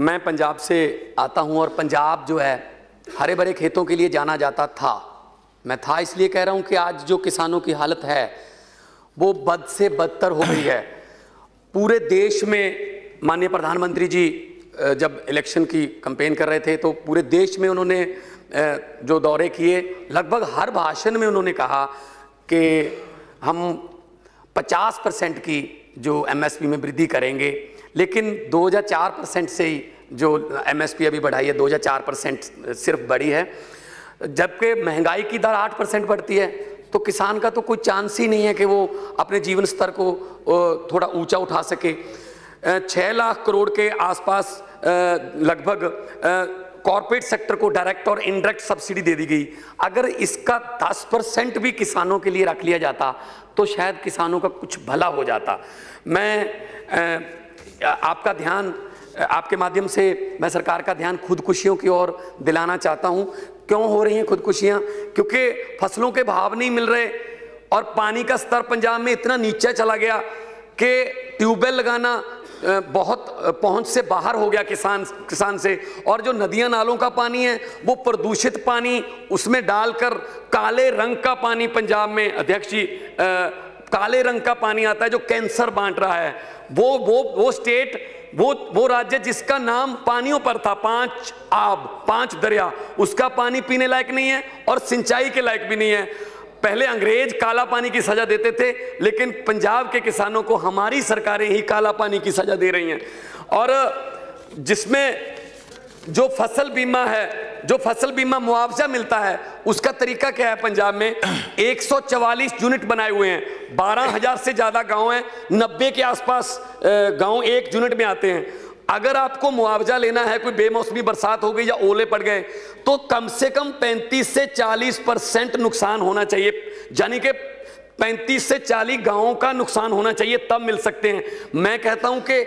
मैं पंजाब से आता हूं और पंजाब जो है हरे भरे खेतों के लिए जाना जाता था। मैं था इसलिए कह रहा हूं कि आज जो किसानों की हालत है वो बद से बदतर हो गई है। पूरे देश में माननीय प्रधानमंत्री जी जब इलेक्शन की कैंपेन कर रहे थे तो पूरे देश में उन्होंने जो दौरे किए, लगभग हर भाषण में उन्होंने कहा कि हम 50% की जो एमएसपी में वृद्धि करेंगे, लेकिन 2004% से ही जो एमएसपी अभी बढ़ाई है 2004% सिर्फ बढ़ी है, जबकि महंगाई की दर 8% बढ़ती है। तो किसान का तो कोई चांस ही नहीं है कि वो अपने जीवन स्तर को थोड़ा ऊंचा उठा सके। 6 लाख करोड़ के आसपास लगभग कॉर्पोरेट सेक्टर को डायरेक्ट और इनडायरेक्ट सब्सिडी दे दी गई। अगर इसका 10% भी किसानों के लिए रख लिया जाता तो शायद किसानों का कुछ भला हो जाता। मैं आपका ध्यान, आपके माध्यम से मैं सरकार का ध्यान खुदकुशियों की ओर दिलाना चाहता हूं। क्यों हो रही हैं खुदकुशियां? क्योंकि फसलों के भाव नहीं मिल रहे और पानी का स्तर पंजाब में इतना नीचे चला गया कि ट्यूबवेल लगाना बहुत पहुंच से बाहर हो गया किसान से। और जो नदियां नालों का पानी है वो प्रदूषित पानी उसमें डालकर काले रंग का पानी पंजाब में, अध्यक्ष जी, काले रंग का पानी आता है जो कैंसर बांट रहा है। वो स्टेट, वो राज्य जिसका नाम पानियों पर था, 5 आब 5 दरिया, उसका पानी पीने लायक नहीं है और सिंचाई के लायक भी नहीं है। पहले अंग्रेज काला पानी की सजा देते थे, लेकिन पंजाब के किसानों को हमारी सरकारें ही काला पानी की सजा दे रही हैं। और जिसमें जो फसल बीमा है, जो फसल बीमा मुआवजा मिलता है, उसका तरीका क्या है? पंजाब में 144 यूनिट बनाए हुए हैं, 12,000 से ज्यादा गांव हैं, 90 के आसपास गांव 1 यूनिट में आते हैं। अगर आपको मुआवजा लेना है, कोई बेमौसमी बरसात हो गई या ओले पड़ गए, तो कम से कम 35 से 40% नुकसान होना चाहिए, यानी कि 35 से 40 गांवों का नुकसान होना चाहिए, तब मिल सकते हैं। मैं कहता हूं कि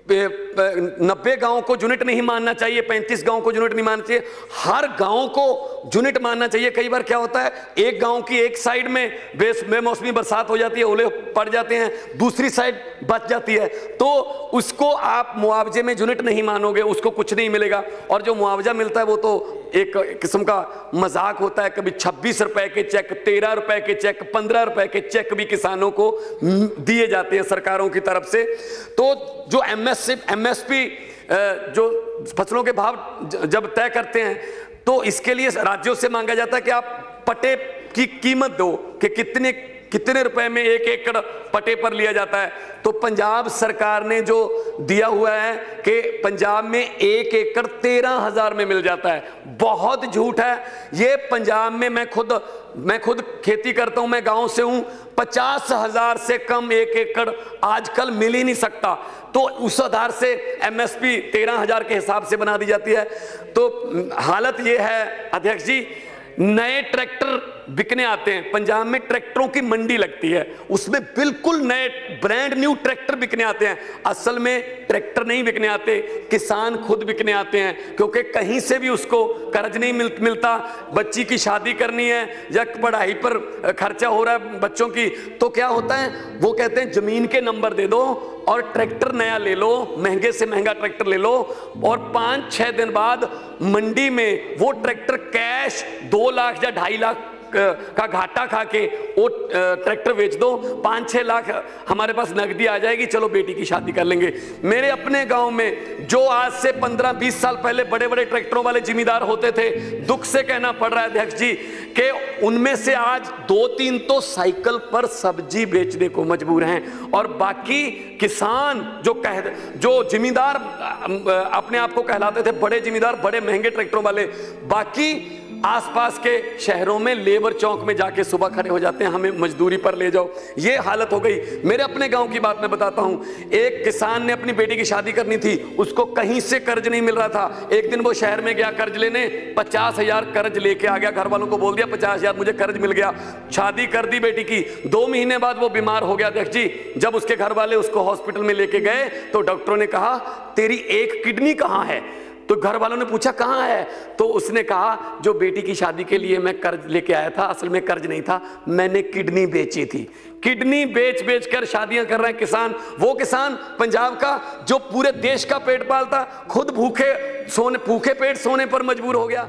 90 गांवों को यूनिट नहीं मानना चाहिए, 35 गांवों को यूनिट नहीं मानना चाहिए, हर गांव को यूनिट मानना चाहिए। कई बार क्या होता है, एक गांव की एक साइड में बेमौसमी बरसात हो जाती है, ओले पड़ जाते हैं, दूसरी साइड बच जाती है, तो उसको आप मुआवजे में यूनिट नहीं मानोगे, उसको कुछ नहीं मिलेगा। और जो मुआवजा मिलता है वो तो एक किस्म का मजाक होता है। कभी 26 रुपए के चेक, 13 रुपए के चेक, 15 रुपए के चेक भी किसानों को दिए जाते हैं सरकारों की तरफ से। तो जो एमएसपी जो फसलों के भाव जब तय करते हैं तो इसके लिए राज्यों से मांगा जाता है कि आप पट्टे की कीमत दो कि कितने रुपए में 1 एकड़ पट्टे पर लिया जाता है। तो पंजाब सरकार ने जो दिया हुआ है कि पंजाब में 1 एकड़ 13,000 में मिल जाता है, बहुत झूठ है ये। पंजाब में मैं खुद खेती करता हूं, मैं गांव से हूं, 50,000 से कम 1 एकड़ आजकल मिल ही नहीं सकता। तो उस आधार से एमएसपी 13,000 के हिसाब से बना दी जाती है। तो हालत ये है अध्यक्ष जी, नए ट्रैक्टर बिकने आते हैं, पंजाब में ट्रैक्टरों की मंडी लगती है, उसमें बिल्कुल नए ब्रांड न्यू ट्रैक्टर बिकने आते हैं। असल में ट्रैक्टर नहीं बिकने आते, किसान खुद बिकने आते हैं, क्योंकि कहीं से भी उसको कर्ज नहीं मिलता। बच्ची की शादी करनी है या पढ़ाई पर खर्चा हो रहा है बच्चों की, तो क्या होता है, वो कहते हैं जमीन के नंबर दे दो और ट्रैक्टर नया ले लो, महंगे से महंगा ट्रैक्टर ले लो, और 5-6 दिन बाद मंडी में वो ट्रैक्टर कैश 2 लाख या 2.5 लाख का घाटा खा के वो ट्रैक्टर बेच दो, 5-6 लाख हमारे पास नकदी आ जाएगी, चलो बेटी की शादी कर लेंगे। मेरे अपने गांव में जो आज से 15-20 साल पहले बड़े बड़े ट्रैक्टरों वाले जिम्मेदार होते थे, दुख से कहना पड़ रहा है अध्यक्ष जी कि उनमें से आज 2-3 तो साइकिल पर सब्जी बेचने को मजबूर हैं, और बाकी किसान जो जिम्मेदार अपने आप को कहलाते थे, बड़े जिम्मेदार, बड़े महंगे ट्रैक्टरों वाले, बाकी आसपास के शहरों में लेबर चौक में जाके सुबह खड़े हो जाते हैं, हमें मजदूरी पर ले जाओ। ये हालत हो गई। मेरे अपने गांव की बात मैं बताता हूं, एक किसान ने अपनी बेटी की शादी करनी थी, उसको कहीं से कर्ज नहीं मिल रहा था। एक दिन वो शहर में गया कर्ज लेने, 50,000 कर्ज लेके आ गया, घर वालों को बोल दिया 50,000 मुझे कर्ज मिल गया, शादी कर दी बेटी की। 2 महीने बाद वो बीमार हो गया अध्यक्ष जी। जब उसके घर वाले उसको हॉस्पिटल में लेके गए तो डॉक्टरों ने कहा तेरी एक किडनी कहां है? तो घर वालों ने पूछा कहाँ है, तो उसने कहा जो बेटी की शादी के लिए मैं कर्ज लेके आया था, असल में कर्ज नहीं था, मैंने किडनी बेची थी। किडनी बेच बेच कर शादियां कर रहे हैं किसान, वो किसान पंजाब का जो पूरे देश का पेट पालता, खुद भूखे पेट सोने पर मजबूर हो गया।